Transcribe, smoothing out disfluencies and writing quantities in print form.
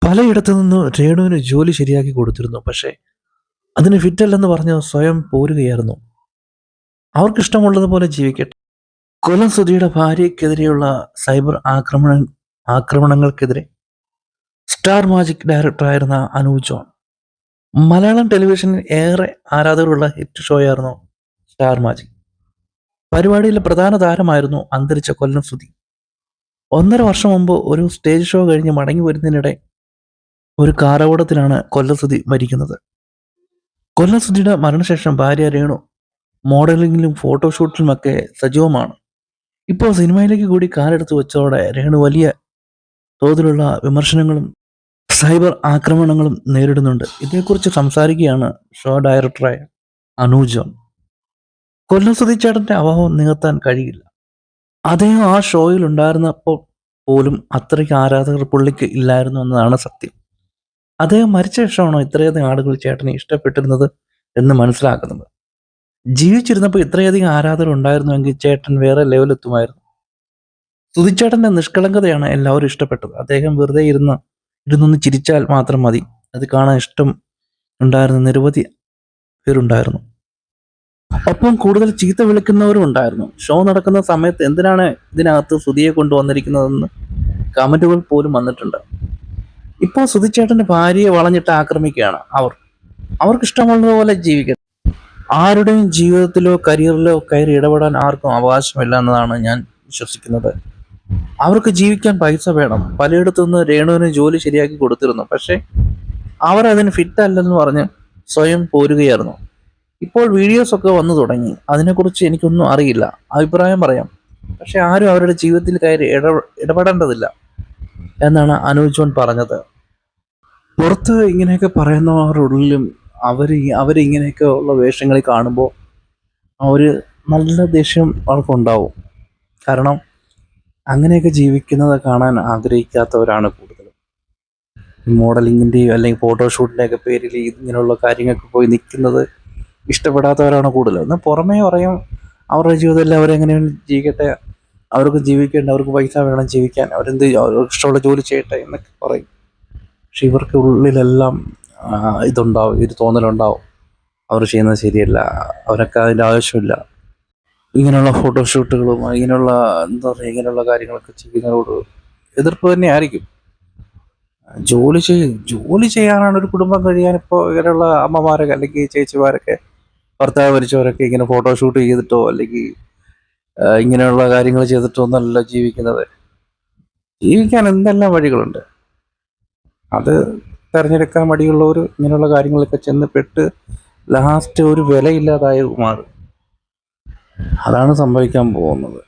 പലയിടത്തു നിന്നും രേണുവിന് ജോലി ശരിയാക്കി കൊടുത്തിരുന്നു. പക്ഷേ അതിന് ഫിറ്റല്ലെന്ന് പറഞ്ഞ് സ്വയം പോരുകയായിരുന്നു. അവർക്കിഷ്ടമുള്ളതുപോലെ ജീവിക്കട്ടെ. കൊല്ലം സുധിയുടെ ഭാര്യയ്ക്കെതിരെയുള്ള സൈബർ ആക്രമണങ്ങൾക്കെതിരെ സ്റ്റാർ മാജിക് ഡയറക്ടറായിരുന്ന അനൂപ് ജോൺ. മലയാളം ടെലിവിഷനിൽ ഏറെ ആരാധകരുള്ള ഹിറ്റ് ഷോയായിരുന്നു സ്റ്റാർ മാജിക്. പരിപാടിയിലെ പ്രധാന താരമായിരുന്നു അന്തരിച്ച കൊല്ലം സുധി. 1.5 വർഷം മുമ്പ് ഒരു സ്റ്റേജ് ഷോ കഴിഞ്ഞ് മടങ്ങി വരുന്നതിനിടെ ഒരു കാറപകടത്തിലാണ് കൊല്ലം സുധി മരിക്കുന്നത്. കൊല്ലം സുധിയുടെ മരണശേഷം ഭാര്യ രേണു മോഡലിംഗിലും ഫോട്ടോഷൂട്ടിലുമൊക്കെ സജീവമാണ്. ഇപ്പോൾ സിനിമയിലേക്ക് കൂടി കാലെടുത്ത് വെച്ചതോടെ രേണു വലിയ തോതിലുള്ള വിമർശനങ്ങളും സൈബർ ആക്രമണങ്ങളും നേരിടുന്നുണ്ട്. ഇതേക്കുറിച്ച് സംസാരിക്കുകയാണ് ഷോ ഡയറക്ടറായ അനൂപ് ജോൺ. കൊല്ലം സുധിച്ചേട്ടൻ്റെ അഭാവം നികത്താൻ കഴിയില്ല. അദ്ദേഹം ആ ഷോയിൽ ഉണ്ടായിരുന്നപ്പോൾ പോലും അത്രയ്ക്ക് ആരാധകർ പുള്ളിക്ക് ഇല്ലായിരുന്നു എന്നതാണ് സത്യം. അദ്ദേഹം മരിച്ച ശേഷമാണോ ഇത്രയധികം ആളുകൾ ചേട്ടനെ ഇഷ്ടപ്പെട്ടിരുന്നത് എന്ന് മനസ്സിലാക്കുന്നത്. ജീവിച്ചിരുന്നപ്പോൾ ഇത്രയധികം ആരാധകർ ഉണ്ടായിരുന്നുവെങ്കിൽ ചേട്ടൻ വേറെ ലെവലെത്തുമായിരുന്നു. സുധിച്ചേട്ടൻ്റെ നിഷ്കളങ്കതയാണ് എല്ലാവരും ഇഷ്ടപ്പെട്ടത്. അദ്ദേഹം വെറുതെ ഇരുന്നൊന്ന് ചിരിച്ചാൽ മാത്രം മതി, അത് കാണാൻ ഇഷ്ടം ഉണ്ടായിരുന്ന നിരവധി പേരുണ്ടായിരുന്നു. ഒപ്പം കൂടുതൽ ചീത്ത വിളിക്കുന്നവരും ഉണ്ടായിരുന്നു. ഷോ നടക്കുന്ന സമയത്ത് എന്തിനാണ് ഇതിനകത്ത് സുധിയെ കൊണ്ടുവന്നിരിക്കുന്നതെന്ന് കമന്റുകൾ പോലും വന്നിട്ടുണ്ട്. ഇപ്പോൾ സുധിച്ചേട്ടൻ്റെ ഭാര്യയെ വളഞ്ഞിട്ട് ആക്രമിക്കുകയാണ് അവർക്കിഷ്ടമുള്ളതുപോലെ ജീവിക്കട്ടെ. ആരുടെയും ജീവിതത്തിലോ കരിയറിലോ കയറി ഇടപെടാൻ ആർക്കും അവകാശമില്ല എന്നതാണ് ഞാൻ വിശ്വസിക്കുന്നത്. അവർക്ക് ജീവിക്കാൻ പൈസ വേണം. പലയിടത്തു നിന്ന് രേണുവിന് ജോലി ശരിയാക്കി കൊടുത്തിരുന്നു. പക്ഷേ അവർ അതിന് ഫിറ്റ് അല്ലെന്ന് പറഞ്ഞ് സ്വയം പോരുകയായിരുന്നു. ഇപ്പോൾ വീഡിയോസ് ഒക്കെ വന്നു തുടങ്ങി. അതിനെക്കുറിച്ച് എനിക്കൊന്നും അറിയില്ല, അഭിപ്രായം പറയാം. പക്ഷെ ആരും അവരുടെ ജീവിതത്തിൽ കയറി ഇടപെടേണ്ടതില്ല എന്നാണ് അനൂപ് ജോൺ പറഞ്ഞത്. പുറത്ത് ഇങ്ങനെയൊക്കെ പറയുന്നവരുടെ ഉള്ളിലും അവരിങ്ങനെയൊക്കെ ഉള്ള വേഷങ്ങളിൽ കാണുമ്പോൾ നല്ല ദേഷ്യം അവർക്കുണ്ടാവും. കാരണം അങ്ങനെയൊക്കെ ജീവിക്കുന്നത് കാണാൻ ആഗ്രഹിക്കാത്തവരാണ് കൂടുതലും. മോഡലിങ്ങിൻ്റെയും അല്ലെങ്കിൽ ഫോട്ടോഷൂട്ടിൻ്റെയൊക്കെ പേരിൽ ഇങ്ങനെയുള്ള കാര്യങ്ങൾക്ക് പോയി നിൽക്കുന്നത് ഇഷ്ടപ്പെടാത്തവരാണ് കൂടുതൽ. എന്നാൽ പുറമേ പറയും അവരുടെ ജീവിതത്തിൽ അവരെങ്ങനെയും ജീവിക്കട്ടെ, അവർക്ക് ജീവിക്കേണ്ട, അവർക്ക് പൈസ വേണം ജീവിക്കാൻ, അവർക്ക് ഇഷ്ടമുള്ള ജോലി ചെയ്യട്ടെ എന്നൊക്കെ പറയും. പക്ഷെ ഇവർക്ക് ഉള്ളിലെല്ലാം ഇതുണ്ടാവും, ഒരു തോന്നലുണ്ടാവും അവർ ചെയ്യുന്നത് ശരിയല്ല, അവരൊക്കെ അതിൻ്റെ ആവശ്യമില്ല. ഇങ്ങനെയുള്ള ഫോട്ടോഷൂട്ടുകളും ഇങ്ങനെയുള്ള ഇങ്ങനെയുള്ള കാര്യങ്ങളൊക്കെ ചെയ്യുന്നതോട് എതിർപ്പ് തന്നെ ആയിരിക്കും. ജോലി ചെയ്യാനാണ് ഒരു കുടുംബം കഴിയാൻ ഇപ്പോൾ ഇങ്ങനെയുള്ള അമ്മമാരൊക്കെ അല്ലെങ്കിൽ ചേച്ചിമാരൊക്കെ ഭർത്താവ് മരിച്ചവരൊക്കെ ഇങ്ങനെ ഫോട്ടോഷൂട്ട് ചെയ്തിട്ടോ അല്ലെങ്കിൽ ഇങ്ങനെയുള്ള കാര്യങ്ങൾ ചെയ്തിട്ടോ ഒന്നല്ല ജീവിക്കുന്നത്. ജീവിക്കാൻ എന്തെല്ലാം വഴികളുണ്ട്. അത് തിരഞ്ഞെടുക്കാൻ മടിയുള്ളവർ ഇങ്ങനെയുള്ള കാര്യങ്ങളൊക്കെ ചെന്ന് പെട്ട് ലാസ്റ്റ് ഒരു വിലയില്ലാതായി മാറും. അതാണ് സംഭവിക്കാൻ പോകുന്നത്.